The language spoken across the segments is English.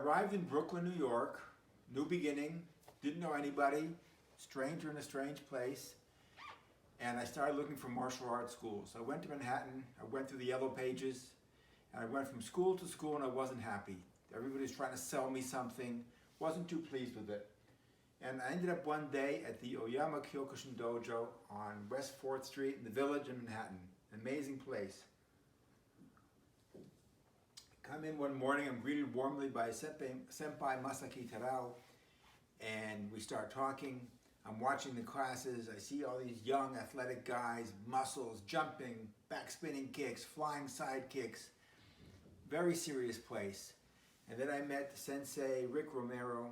arrived in Brooklyn, New York, new beginning, didn't know anybody, stranger in a strange place, and I started looking for martial arts schools. I went to Manhattan, I went through the yellow pages, and I went from school to school and I wasn't happy. Everybody was trying to sell me something, wasn't too pleased with it. And I ended up one day at the Oyama Kyokushin Dojo on West 4th Street in the Village in Manhattan. Amazing place. Come in one morning, I'm greeted warmly by Senpai Masaki Terao, and we start talking. I'm watching the classes. I see all these young athletic guys, muscles, jumping, back spinning kicks, flying side kicks. Very serious place. And then I met Sensei Rick Romero,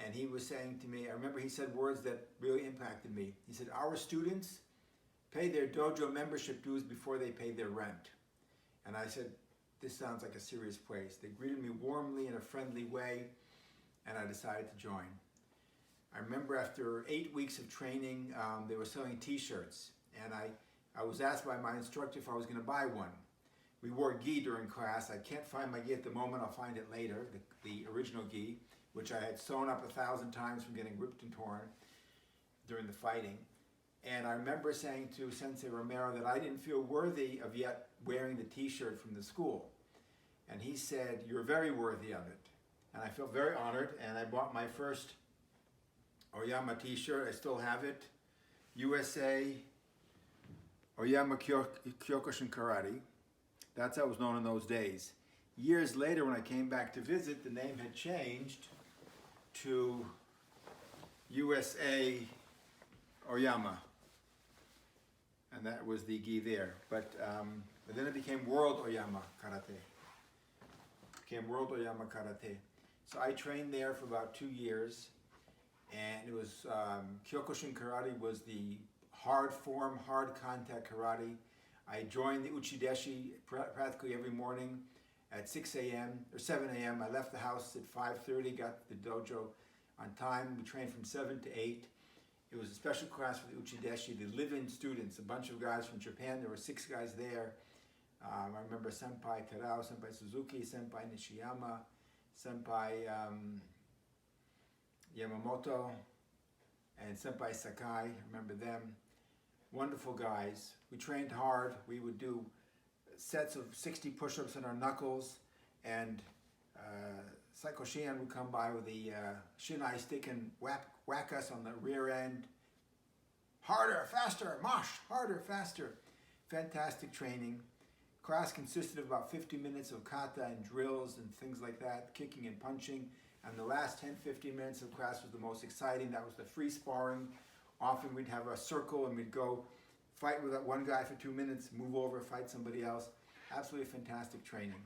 and he was saying to me, I remember he said words that really impacted me. He said, our students pay their dojo membership dues before they pay their rent. And I said, this sounds like a serious place. They greeted me warmly in a friendly way, and I decided to join. I remember after 8 weeks of training, they were selling t-shirts, and I was asked by my instructor if I was going to buy one. We wore gi during class. I can't find my gi at the moment. I'll find it later, the original gi, which I had sewn up 1,000 times from getting ripped and torn during the fighting. And I remember saying to Sensei Romero that I didn't feel worthy of yet wearing the t-shirt from the school. And he said, you're very worthy of it. And I felt very honored, and I bought my first Oyama t-shirt. I still have it. USA Oyama Kyokushin Karate. That's how it was known in those days. Years later, when I came back to visit, the name had changed to USA Oyama. And that was the gi there. But then it became World Oyama Karate. World Oyama Karate. So I trained there for about 2 years, and it was Kyokushin Karate was the hard form, hard contact karate. I joined the Uchideshi practically every morning at 6 a.m. or 7 a.m. I left the house at 5:30, got to the dojo on time. We trained from 7 to 8. It was a special class for the Uchideshi, the live-in students, a bunch of guys from Japan. There were 6 guys there. I remember Senpai Terao, Senpai Suzuki, Senpai Nishiyama, Senpai Yamamoto, and Senpai Sakai. I remember them. Wonderful guys. We trained hard. We would do sets of 60 push-ups on our knuckles, and Saiko Shihan would come by with the shinai stick and whack us on the rear end. Harder, faster, mosh, harder, faster. Fantastic training. Class consisted of about 50 minutes of kata and drills and things like that, kicking and punching. And the last 10-15 minutes of class was the most exciting. That was the free sparring. Often we'd have a circle and we'd go fight with that one guy for 2 minutes, move over, fight somebody else. Absolutely fantastic training.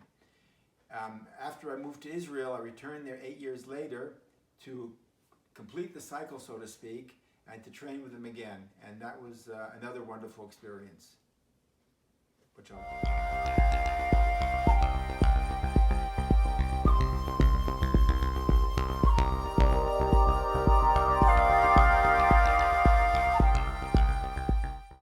After I moved to Israel, I returned there 8 years later to complete the cycle, so to speak, and to train with them again. And that was another wonderful experience. Which I'll